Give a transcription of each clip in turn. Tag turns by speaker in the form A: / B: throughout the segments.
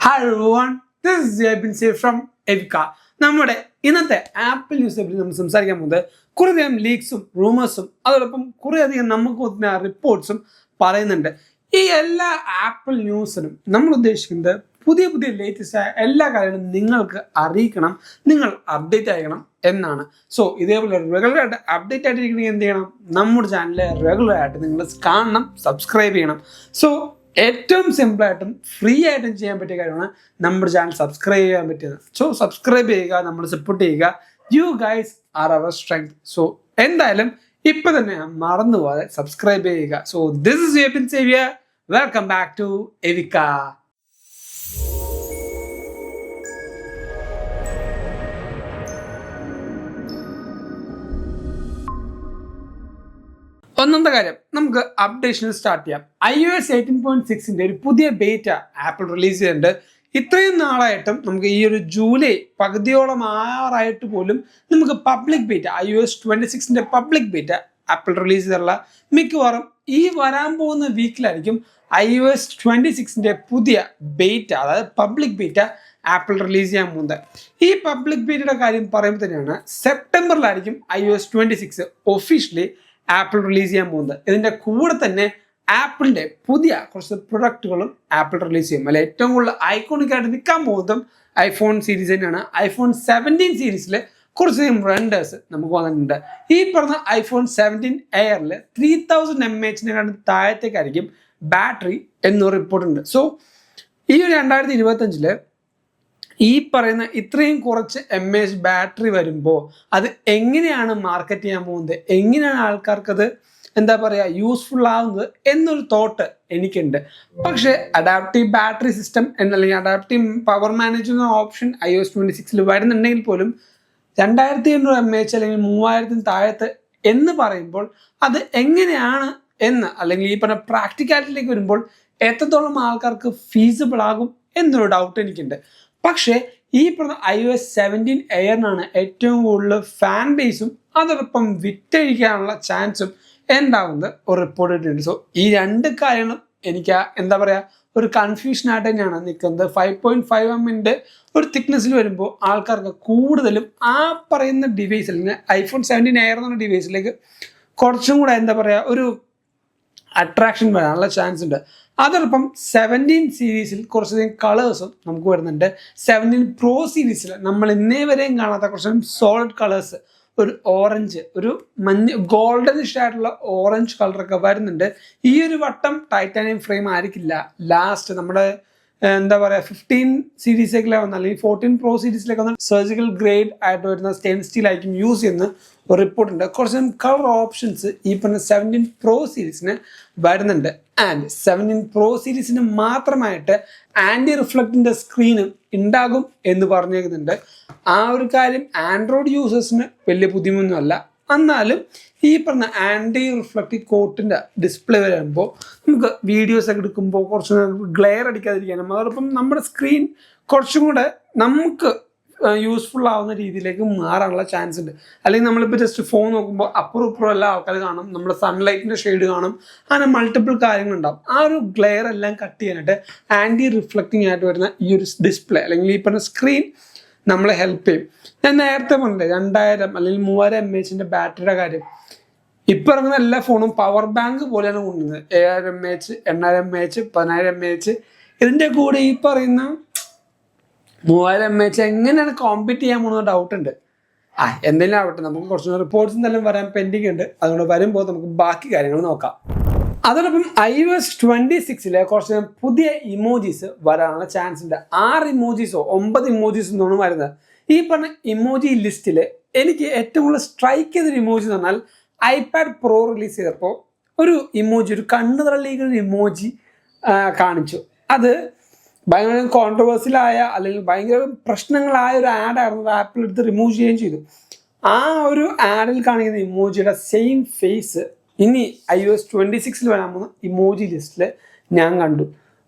A: Hi everyone, this is Jabin Say from Evika. നമ്മുടെ ഇന്നത്തെ apple ന്യൂസിനെ പറ്റി നമ്മൾ സംസാരിക്കാൻ പോകുന്നത് കുറേയധികം ലീക്സും റൂമേഴ്സും അതോടൊപ്പം കുറേയധികം നമുക്ക് ഒത്തുന്ന റിപ്പോർട്ട്സും പറയുന്നുണ്ട്. ഈ എല്ലാ ആപ്പിൾ ന്യൂസിനും നമ്മൾ ഉദ്ദേശിക്കുന്നത് പുതിയ പുതിയ ലേറ്റസ്റ്റ് ആയ എല്ലാ കാര്യങ്ങളും നിങ്ങൾക്ക് അറിയിക്കണം, നിങ്ങൾ അപ്ഡേറ്റ് ആയിരിക്കണം എന്നാണ്. സോ ഇതേപോലെ റെഗുലറായിട്ട് അപ്ഡേറ്റ് ആയിട്ടിരിക്കണമെങ്കിൽ എന്ത് ചെയ്യണം? നമ്മുടെ ചാനലിൽ റെഗുലറായിട്ട് നിങ്ങൾ കാണണം, സബ്സ്ക്രൈബ് ചെയ്യണം. സോ ഏറ്റവും സിമ്പിളായിട്ടും ഫ്രീ ആയിട്ടും ചെയ്യാൻ പറ്റിയ കാര്യമാണ് നമ്മുടെ ചാനൽ സബ്സ്ക്രൈബ് ചെയ്യാൻ പറ്റിയത്. സോ സബ്സ്ക്രൈബ് ചെയ്യുക, നമ്മൾ സപ്പോർട്ട് ചെയ്യുക. You guys are our strength. So എന്തായാലും ഇപ്പൊ തന്നെ മറന്നു പോകാതെ സബ്സ്ക്രൈബ് ചെയ്യുക. So this is you saviour. Welcome back to എവിക്ക. ഒന്നാമത്തെ കാര്യം, നമുക്ക് അപ്ഡേഷൻ സ്റ്റാർട്ട് ചെയ്യാം. iOS 18.6 ഒരു പുതിയ ബേറ്റ ആപ്പിൾ റിലീസ് ചെയ്തിട്ടുണ്ട്. ഇത്രയും നാളായിട്ടും നമുക്ക് ഈ ഒരു ജൂലൈ പകുതിയോളം ആറായിട്ട് പോലും നമുക്ക് public beta iOS 26 public beta apple release ചെയ്തിട്ടുള്ള. മിക്കവാറും ഈ വരാൻ പോകുന്ന വീക്കിലായിരിക്കും iOS 26 പുതിയ ബേറ്റ, അതായത് പബ്ലിക് ബേറ്റ ആപ്പിൾ റിലീസ് ചെയ്യാൻ പോകുന്നത്. ഈ പബ്ലിക് ബേറ്റയുടെ കാര്യം പറയുമ്പോൾ തന്നെയാണ് സെപ്റ്റംബറിലായിരിക്കും iOS 26 ഒഫീഷ്യലി ആപ്പിൾ റിലീസ് ചെയ്യാൻ പോകുന്നത്. ഇതിൻ്റെ കൂടെ തന്നെ ആപ്പിളിൻ്റെ പുതിയ കുറച്ച് പ്രൊഡക്റ്റുകളും ആപ്പിൾ റിലീസ് ചെയ്യും. അല്ലെ ഏറ്റവും കൂടുതൽ ഐക്കോണിക് ആയിട്ട് നിൽക്കാൻ പോകുന്നതും ഐഫോൺ സീരീസ് തന്നെയാണ്. iPhone 17 സീരീസിൽ കുറച്ചധികം റെൻഡേഴ്സ് നമുക്ക് വന്നിട്ടുണ്ട്. ഈ പറഞ്ഞ iPhone 17 എയറിൽ 3000 mAh താഴത്തേക്കായിരിക്കും ബാറ്ററി എന്നൊരു റിപ്പോർട്ടുണ്ട്. സോ ഈ ഒരു 2025 ഈ പറയുന്ന ഇത്രയും കുറച്ച് mAh ബാറ്ററി വരുമ്പോൾ അത് എങ്ങനെയാണ് മാർക്കറ്റ് ചെയ്യാൻ പോകുന്നത്, എങ്ങനെയാണ് ആൾക്കാർക്കത് എന്താ പറയുക യൂസ്ഫുൾ ആവുന്നത് എന്നൊരു തോട്ട് എനിക്കുണ്ട്. പക്ഷേ അഡാപ്റ്റീവ് ബാറ്ററി സിസ്റ്റം എന്നല്ലെങ്കിൽ adaptive power management option iOS 26 വരുന്നുണ്ടെങ്കിൽ പോലും 2500 mAh അല്ലെങ്കിൽ 3000 താഴത്ത് എന്ന് പറയുമ്പോൾ അത് എങ്ങനെയാണ് എന്ന്, അല്ലെങ്കിൽ ഈ പറഞ്ഞ പ്രാക്ടിക്കാലിറ്റിയിലേക്ക് വരുമ്പോൾ എത്രത്തോളം ആൾക്കാർക്ക് ഫീസിബിൾ ആകും എന്നൊരു ഡൗട്ട് എനിക്കുണ്ട്. പക്ഷേ ഈ പറഞ്ഞ iOS 17 എയറിനാണ് ഏറ്റവും കൂടുതൽ ഫാൻ ബേസും അതോടൊപ്പം വിറ്റഴിക്കാനുള്ള ചാൻസും ഉണ്ടാവുന്നത് ഒരു റിപ്പോർട്ട് ഇട്ടിട്ടുണ്ട്. സോ ഈ രണ്ട് കാര്യങ്ങളും എനിക്ക് എന്താ പറയുക ഒരു കൺഫ്യൂഷനായിട്ട് തന്നെയാണ് നിൽക്കുന്നത്. 5.5mm ഒരു തിക്നെസ്സിൽ വരുമ്പോൾ ആൾക്കാർക്ക് കൂടുതലും ആ പറയുന്ന ഡിവൈസ് അല്ലെങ്കിൽ iPhone 17 എയർ എന്ന ഡിവൈസിലേക്ക് കുറച്ചും കൂടെ എന്താ പറയുക ഒരു അട്രാക്ഷൻ വരാനുള്ള ചാൻസ് ഉണ്ട്. അതോടൊപ്പം 17 സീരീസിൽ കുറച്ചധികം കളേഴ്സും നമുക്ക് വരുന്നുണ്ട്. 17 Pro സീരീസിൽ നമ്മൾ ഇന്നേ വരെയും കാണാത്ത കുറച്ചും സോളിഡ് കളേഴ്സ്, ഒരു ഓറഞ്ച്, ഒരു മഞ്ഞ ഗോൾഡനിഷ് ആയിട്ടുള്ള ഓറഞ്ച് കളറൊക്കെ വരുന്നുണ്ട്. ഈ ഒരു വട്ടം ടൈറ്റാനിയം ഫ്രെയിം ആയിരിക്കില്ല. ലാസ്റ്റ് നമ്മുടെ എന്താ പറയുക 15 സീരീസിലേക്ക് വന്ന അല്ലെങ്കിൽ 14 Pro സീരീസിലേക്ക് വന്ന സർജിക്കൽ ഗ്രേഡ് ആയിട്ട് വരുന്ന സ്റ്റെയിൻലെസ് സ്റ്റീൽ ആയിരിക്കും യൂസ് ചെയ്യുന്ന ഒരു റിപ്പോർട്ടുണ്ട്. കുറച്ച് കളർ ഓപ്ഷൻസ് ഈ പറഞ്ഞ 17 Pro സീരീസിന് വരുന്നുണ്ട്. ആൻഡ് 17 Pro സീരീസിന് മാത്രമായിട്ട് ആൻറ്റി റിഫ്ലക്റ്റിൻ്റെ സ്ക്രീനും ഉണ്ടാകും എന്ന് പറഞ്ഞേക്കുന്നുണ്ട്. ആ ഒരു കാര്യം ആൻഡ്രോയിഡ് യൂസേഴ്സിന് വലിയ ബുദ്ധിമുട്ടൊന്നുമല്ല. എന്നാലും ഈ പറഞ്ഞ ആൻറ്റി റിഫ്ലക്റ്റീവ് കോട്ടിൻ്റെ ഡിസ്പ്ലേ വരുമ്പോൾ നമുക്ക് വീഡിയോസ് ഒക്കെ എടുക്കുമ്പോൾ കുറച്ച് ഗ്ലെയർ അടിക്കാതിരിക്കാനും അതോടൊപ്പം നമ്മുടെ സ്ക്രീൻ കുറച്ചും കൂടെ നമുക്ക് യൂസ്ഫുൾ ആവുന്ന രീതിയിലേക്ക് മാറാനുള്ള ചാൻസ് ഉണ്ട്. അല്ലെങ്കിൽ നമ്മളിപ്പോൾ ജസ്റ്റ് ഫോൺ നോക്കുമ്പോൾ അപ്പുറം ഇപ്പുറം എല്ലാ ആൾക്കാർ കാണും, നമ്മുടെ സൺലൈറ്റിൻ്റെ ഷെയ്ഡ് കാണും, അങ്ങനെ മൾട്ടിപ്പിൾ കാര്യങ്ങളുണ്ടാവും. ആ ഒരു ഗ്ലെയർ എല്ലാം കട്ട് ചെയ്യാനായിട്ട് ആൻറ്റി റിഫ്ലക്റ്റിംഗ് ആയിട്ട് വരുന്ന ഈ ഒരു ഡിസ്പ്ലേ അല്ലെങ്കിൽ ഈ പറഞ്ഞ സ്ക്രീൻ നമ്മളെ ഹെൽപ്പ് ചെയ്യും. ഞാൻ നേരത്തെ പറഞ്ഞില്ലേ 2000 അല്ലെങ്കിൽ 3000 mAh ബാറ്ററിയുടെ കാര്യം. ഇപ്പം ഇറങ്ങുന്ന എല്ലാ ഫോണും പവർ ബാങ്ക് പോലെയാണ് കൊണ്ടുവരുന്നത്. 7000 mAh, 8000 mAh, 10000 mAh. ഇതിൻ്റെ കൂടെ ഈ പറയുന്ന 3000 mAh എങ്ങനെയാണ് കോമ്പീറ്റ് ചെയ്യാൻ പോകുന്ന ഡൗട്ട് ഉണ്ട്. എന്തെങ്കിലും ആവട്ടെ, നമുക്ക് കുറച്ച് റിപ്പോർട്ട്സ് എന്തെല്ലാം വരാൻ പെൻഡിങ് ഉണ്ട്. അതുകൊണ്ട് വരുമ്പോൾ നമുക്ക് ബാക്കി കാര്യങ്ങൾ നോക്കാം. അതോടൊപ്പം iOS 26 കുറച്ച് പുതിയ ഇമോജീസ് വരാനുള്ള ചാൻസ് ഉണ്ട്. 6 ഇമോജീസോ 9 ഇമോജീസോ എന്നാണ് വരുന്നത്. ഈ പറഞ്ഞ ഇമോജി ലിസ്റ്റിൽ എനിക്ക് ഏറ്റവും കൂടുതൽ സ്ട്രൈക്ക് ചെയ്തൊരു ഇമോജി എന്ന് പറഞ്ഞാൽ iPad Pro റിലീസ് ചെയ്തപ്പോൾ ഒരു ഇമോജി, ഒരു കണ്ണു തള്ളിക്കുന്ന ഇമോജി കാണിച്ചു. അത് ഭയങ്കര കോൺട്രവേഴ്സിയലായ അല്ലെങ്കിൽ ഭയങ്കര പ്രശ്നങ്ങളായ ഒരു ആഡായിരുന്നു. ആപ്പിൾ എടുത്ത് റിമൂവ് ചെയ്യുകയും ചെയ്തു. ആ ഒരു ആഡിൽ കാണിക്കുന്ന ഇമോജിയുടെ സെയിം ഫേസ് ഇനി iOS 26 വരാൻ പോകുന്ന ഇമോജി ലിസ്റ്റിൽ ഞാൻ കണ്ടു.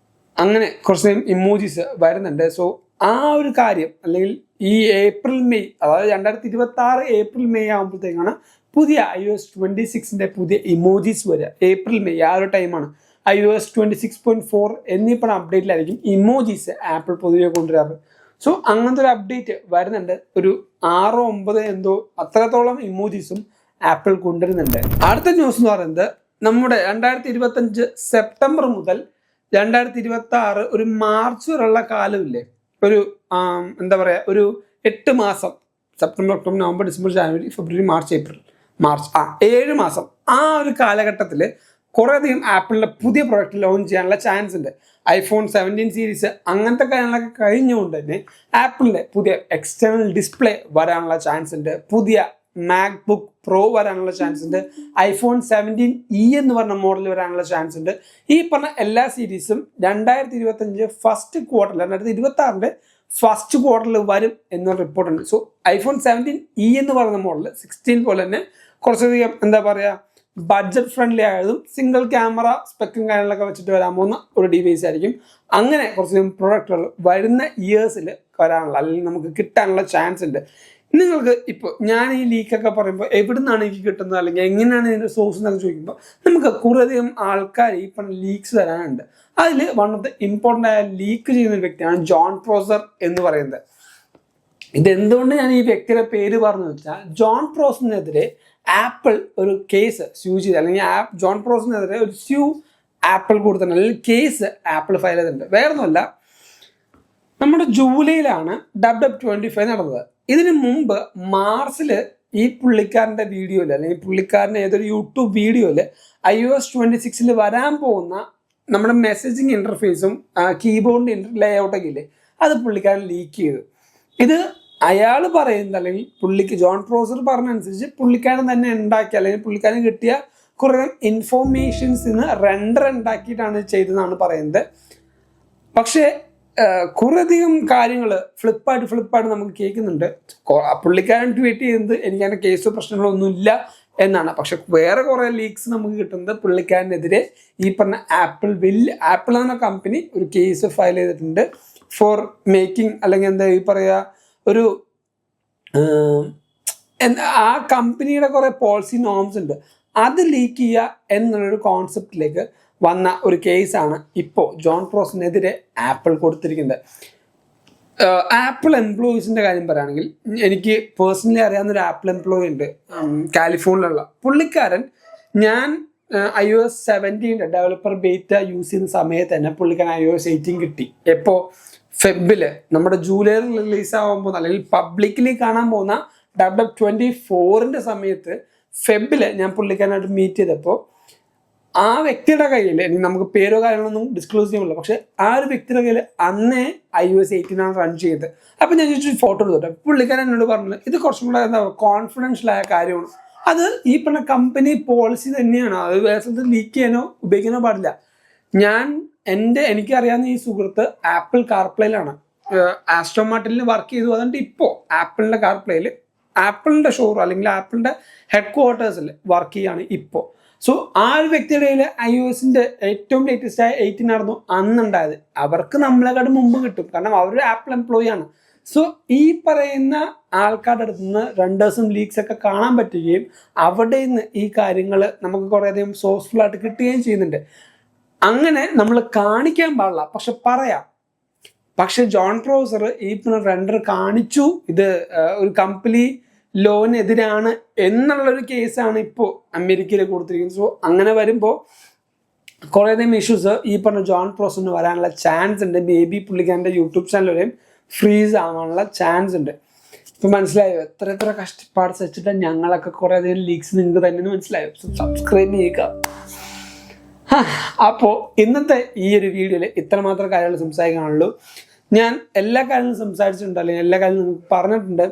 A: അങ്ങനെ കുറച്ച് ഇമോജീസ് വരുന്നുണ്ട്. സോ ആ ഒരു കാര്യം അല്ലെങ്കിൽ ഈ ഏപ്രിൽ മെയ്, അതായത് 2026 ഏപ്രിൽ മെയ് ആകുമ്പോഴത്തേക്കാണ് പുതിയ iOS 26 പുതിയ ഇമോജീസ് വരിക. ഏപ്രിൽ മെയ് ആ ഒരു ടൈമാണ്. iOS 26.4 എന്നീ പറഞ്ഞ അപ്ഡേറ്റിലായിരിക്കും ഇമോജീസ് ആപ്പിൾ പൊതുവെ കൊണ്ടുവരാറ്. സോ അങ്ങനത്തെ ഒരു അപ്ഡേറ്റ് വരുന്നുണ്ട്. ഒരു 6-9 എന്തോ അത്രത്തോളം ഇമോജീസും ആപ്പിൾ കൊണ്ടുവരുന്നുണ്ട്. അടുത്ത ന്യൂസ് എന്ന് പറയുന്നത് നമ്മുടെ 2025 സെപ്റ്റംബർ മുതൽ 2026 ഒരു മാർച്ച് വരെയുള്ള കാലമില്ലേ, ഒരു എന്താ പറയുക, ഒരു 8 മാസം, September, October, November, December, January, February, March, April, 7 മാസം. ആ ഒരു കാലഘട്ടത്തിൽ കുറേയധികം ആപ്പിളിൻ്റെ പുതിയ പ്രൊഡക്റ്റ് ലോഞ്ച് ചെയ്യാനുള്ള ചാൻസ് ഉണ്ട്. iPhone 17 സീരീസ് അങ്ങനത്തെ കാര്യങ്ങളൊക്കെ കഴിഞ്ഞുകൊണ്ട് തന്നെ ആപ്പിളിൻ്റെ പുതിയ എക്സ്റ്റേണൽ ഡിസ്പ്ലേ വരാനുള്ള ചാൻസ് ഉണ്ട്. പുതിയ മാക്ബുക്ക് പ്രോ വരാനുള്ള ചാൻസ് ഉണ്ട്. iPhone 17e എന്ന് പറഞ്ഞ മോഡൽ വരാനുള്ള ചാൻസ് ഉണ്ട്. ഈ പറഞ്ഞ എല്ലാ സീരീസും 2025 ഫസ്റ്റ് ക്വാർട്ടറിൽ, 2026 ഫസ്റ്റ് ക്വാർട്ടറിൽ വരും എന്നൊരു റിപ്പോർട്ടുണ്ട്. സോ iPhone 17e എന്ന് പറയുന്ന മോഡൽ 16 പോലെ തന്നെ കുറച്ചധികം എന്താ പറയുക, ബഡ്ജറ്റ് ഫ്രണ്ട്ലി ആയതും സിംഗിൾ ക്യാമറ സ്പെക്കും കാര്യങ്ങളൊക്കെ വെച്ചിട്ട് വരാൻ പോകുന്ന ഒരു ഡിവൈസ് ആയിരിക്കും. അങ്ങനെ കുറച്ചധികം പ്രൊഡക്റ്റുകൾ വരുന്ന ഇയേഴ്സിൽ വരാനുള്ള, അല്ലെങ്കിൽ നമുക്ക് കിട്ടാനുള്ള ചാൻസ് ഉണ്ട്. നിങ്ങൾക്ക് ഇപ്പോൾ ഞാൻ ഈ ലീക്കൊക്കെ പറയുമ്പോൾ എവിടെ നിന്നാണ് എനിക്ക് കിട്ടുന്നത്, അല്ലെങ്കിൽ എങ്ങനെയാണ് ഇതിൻ്റെ സോഴ്സ് എന്നൊക്കെ ചോദിക്കുമ്പോൾ നമുക്ക് കുറേയധികം ആൾക്കാർ ഈ പറഞ്ഞ ലീക്സ് തരാനുണ്ട്. അതിൽ വൺ ഓഫ് ദ ഇമ്പോർട്ടൻ്റ് ആയ ലീക്ക് ചെയ്യുന്ന ഒരു വ്യക്തിയാണ് ജോൺ പ്രോസർ എന്ന് പറയുന്നത്. ഇതെന്തുകൊണ്ട് ഞാൻ ഈ വ്യക്തിയുടെ പേര് പറഞ്ഞു വെച്ചാൽ, ജോൺ പ്രോസറിനെതിരെ ആപ്പിൾ ഒരു കേസ് സ്യൂ ചെയ്ത്, അല്ലെങ്കിൽ ജോൺ പ്രോസറിനെതിരെ ഒരു സ്യൂ ആപ്പിൾ കൊടുത്തിട്ടുണ്ട്, അല്ലെങ്കിൽ കേസ് ആപ്പിൾ ഫയൽ ചെയ്തിട്ടുണ്ട്. വേറൊന്നുമല്ല, നമ്മുടെ ജൂലൈയിലാണ് WW25 നടന്നത്. ഇതിനു മുമ്പ് മാർച്ചിൽ ഈ പുള്ളിക്കാരൻ്റെ വീഡിയോയിൽ, അല്ലെങ്കിൽ പുള്ളിക്കാരൻ്റെ ഏതൊരു യൂട്യൂബ് വീഡിയോയിൽ iOS 26 വരാൻ പോകുന്ന നമ്മുടെ മെസ്സേജിങ് ഇൻ്റർഫേസും കീബോർഡിൻ്റെ ലേഔട്ടൊക്കെ ഇല്ലേ, അത് പുള്ളിക്കാരൻ ലീക്ക് ചെയ്തു. ഇത് അയാൾ പറയുന്നത്, അല്ലെങ്കിൽ ജോൺ പ്രോസർ പറഞ്ഞനുസരിച്ച് പുള്ളിക്കാരൻ തന്നെ ഉണ്ടാക്കിയ, അല്ലെങ്കിൽ പുള്ളിക്കാരൻ കിട്ടിയ കുറേ ഇൻഫോർമേഷൻസിന് റെൻഡർ ഉണ്ടാക്കിയിട്ടാണ് ചെയ്തതെന്നാണ് പറയുന്നത്. പക്ഷേ കുറേയധികം കാര്യങ്ങൾ ഫ്ലിപ്പായിട്ട് നമുക്ക് കേൾക്കുന്നുണ്ട്. പുള്ളിക്കാരൻ ട്വീറ്റ് ചെയ്യുന്നത് എനിക്കതിൻ്റെ കേസോ പ്രശ്നങ്ങളൊന്നുമില്ല എന്നാണ്. പക്ഷെ വേറെ കുറേ ലീക്സ് നമുക്ക് കിട്ടുന്നത് പുള്ളിക്കാരനെതിരെ ഈ പറഞ്ഞ ആപ്പിൾ എന്ന കമ്പനി ഒരു കേസ് ഫയൽ ചെയ്തിട്ടുണ്ട് ഫോർ മേക്കിംഗ്, അല്ലെങ്കിൽ എന്താ ഈ പറയുക, ഒരു ആ കമ്പനിയുടെ കുറേ പോളിസി നോംസ് ഉണ്ട്, അത് ലീക്ക് ചെയ്യുക എന്നുള്ളൊരു കോൺസെപ്റ്റിലേക്ക് വന്ന ഒരു കേസാണ് ഇപ്പോൾ ജോൺ പ്രോസറിനെതിരെ ആപ്പിൾ കൊടുത്തിരിക്കുന്നത്. ആപ്പിൾ എംപ്ലോയീസിൻ്റെ കാര്യം പറയുകയാണെങ്കിൽ, എനിക്ക് പേഴ്സണലി അറിയാവുന്നൊരു ആപ്പിൾ എംപ്ലോയി ഉണ്ട് കാലിഫോർണിയയിലുള്ള. പുള്ളിക്കാരൻ ഞാൻ iOS 17 ഡെവലപ്പർ ബേറ്റ യൂസ് ചെയ്യുന്ന സമയത്ത് തന്നെ പുള്ളിക്കാരൻ iOS 18 കിട്ടി. എപ്പോൾ ഫെബില്, നമ്മുടെ ജൂലൈയിൽ റിലീസ് ആവാൻ പോകുന്ന, അല്ലെങ്കിൽ പബ്ലിക്കലി കാണാൻ പോകുന്ന WW24 സമയത്ത് ഫെബില് ഞാൻ പുള്ളിക്കാരനായിട്ട് മീറ്റ് ചെയ്തപ്പോൾ ആ വ്യക്തിയുടെ കയ്യിൽ, ഇനി നമുക്ക് പേരോ കാര്യങ്ങളൊന്നും ഡിസ്ക്ലോസ് ചെയ്യാൻ പറ്റില്ല, പക്ഷെ ആ ഒരു വ്യക്തിയുടെ കയ്യിൽ അന്നേ iOS 18 റൺ ചെയ്തത്. അപ്പം ഞാൻ ചോദിച്ചു ഫോട്ടോ എടുത്തോട്ടെ. പുള്ളിക്കാരൻ എന്നോട് പറഞ്ഞത് ഇത് കുറച്ചും കൂടെ എന്താ കോൺഫിഡൻഷ്യൽ ആയ കാര്യമാണ്, അത് ഈ പറഞ്ഞ കമ്പനി പോളിസി തന്നെയാണ്, അത് വേറെ സ്ഥലത്ത് ലീക്ക് ചെയ്യാനോ ഉപയോഗിക്കാനോ പാടില്ല. എനിക്കറിയാവുന്ന ഈ സുഹൃത്ത് ആപ്പിൾ കാർപ്ലേയിലാണ്, ആസ്റ്റോൺ മാർട്ടിനിൽ വർക്ക് ചെയ്തു. അതുകൊണ്ട് ഇപ്പോൾ ആപ്പിളിൻ്റെ കാർപ്ലേയിൽ ആപ്പിളിൻ്റെ ഷോറൂം, അല്ലെങ്കിൽ ആപ്പിളിൻ്റെ ഹെഡ് ക്വാർട്ടേഴ്സിൽ വർക്ക് ചെയ്യുകയാണ് ഇപ്പോൾ. സോ ആ ഒരു വ്യക്തിയുടെ കയ്യിൽ iOSന്റെ ഏറ്റവും ലേറ്റസ്റ്റ് ആയ 18 ആയിരുന്നു അന്നുണ്ടായത്. അവർക്ക് നമ്മളെക്കാട് മുമ്പ് കിട്ടും, കാരണം അവരൊരു ആപ്പിൾ എംപ്ലോയി ആണ്. സോ ഈ പറയുന്ന ആൾക്കാരുടെ അടുത്ത് നിന്ന് റെൻഡേഴ്സും ലീക്സ് ഒക്കെ കാണാൻ പറ്റുകയും അവിടെ നിന്ന് ഈ കാര്യങ്ങൾ നമുക്ക് കുറേയധികം സോഴ്സ്ഫുൾ ആയിട്ട് കിട്ടുകയും ചെയ്യുന്നുണ്ട്. അങ്ങനെ നമ്മൾ കാണിക്കാൻ പാടില്ല, പക്ഷെ പറയാം. പക്ഷെ ജോൺ പ്രോസർ ഈ റെൻഡർ കാണിച്ചു, ഇത് ഒരു കമ്പനി ലോനെതിരാണ് എന്നുള്ളൊരു കേസാണ് ഇപ്പോൾ അമേരിക്കയിൽ കൊടുത്തിരിക്കുന്നത്. സോ അങ്ങനെ വരുമ്പോൾ കുറേയധികം ഇഷ്യൂസ് ഈ പറഞ്ഞ ജോൺ പ്രോസറിന് വരാനുള്ള ചാൻസ് ഉണ്ട്. മേ ബി പുള്ളിക്കാരൻ്റെ യൂട്യൂബ് ചാനൽ വരെയും ഫ്രീസ് ആവാനുള്ള ചാൻസ് ഉണ്ട്. ഇപ്പം മനസ്സിലായോ എത്ര കഷ്ടപ്പാട് വെച്ചിട്ട് ഞങ്ങളൊക്കെ കുറേയധികം ലീക്സ് നിങ്ങൾക്ക് തന്നെ മനസ്സിലായോ. സബ്സ്ക്രൈബ് ചെയ്യുക. അപ്പോൾ ഇന്നത്തെ ഈ ഒരു വീഡിയോയിൽ ഇത്രമാത്രം കാര്യങ്ങൾ സംസാരിക്കാനുള്ളൂ. ഞാൻ എല്ലാ കാര്യങ്ങളും സംസാരിച്ചിട്ടുണ്ട്, അല്ലെങ്കിൽ എല്ലാ കാര്യങ്ങളും നിങ്ങൾക്ക് പറഞ്ഞിട്ടുണ്ട്.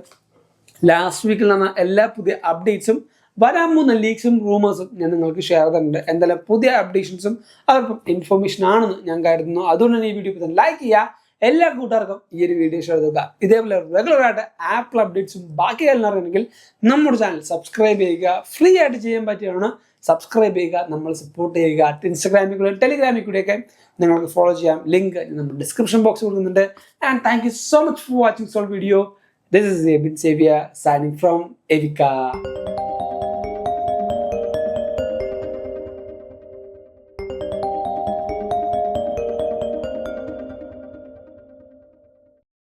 A: ലാസ്റ്റ് വീക്കിൽ നടന്ന എല്ലാ പുതിയ അപ്ഡേറ്റ്സും വരാൻ പോകുന്ന ലീക്സും റൂമേഴ്സും ഞാൻ നിങ്ങൾക്ക് ഷെയർ ചെയ്തിട്ടുണ്ട്. എന്തായാലും പുതിയ അപ്ഡേഷൻസും അതോടൊപ്പം ഇൻഫർമേഷൻ ആണെന്ന് ഞാൻ കരുതുന്നു. അതുകൊണ്ട് തന്നെ ഈ വീഡിയോ ഇപ്പോൾ ലൈക്ക് ചെയ്യുക, എല്ലാ കൂട്ടുകാർക്കും ഈ ഒരു വീഡിയോ ഷെയർ ചെയ്യുക. ഇതേപോലെ റെഗുലറായിട്ട് ആപ്പിൾ അപ്ഡേറ്റ്സും ബാക്കി കാര്യങ്ങൾ അറിയണമെങ്കിൽ നമ്മുടെ ചാനൽ സബ്സ്ക്രൈബ് ചെയ്യുക. ഫ്രീ ആയിട്ട് ചെയ്യാൻ പറ്റിയാണ്, സബ്സ്ക്രൈബ് ചെയ്യുക, നമ്മൾ സപ്പോർട്ട് ചെയ്യുക. ഇൻസ്റ്റാഗ്രാമിൽ കൂടെ ടെലിഗ്രാമിൽ കൂടെയൊക്കെ നിങ്ങൾക്ക് ഫോളോ ചെയ്യാം. ലിങ്ക് നമ്മുടെ ഡിസ്ക്രിപ്ഷൻ ബോക്സ് കൊടുക്കുന്നുണ്ട്. And thank you so much for watching soul video. This is Abin Xavier signing from Evika.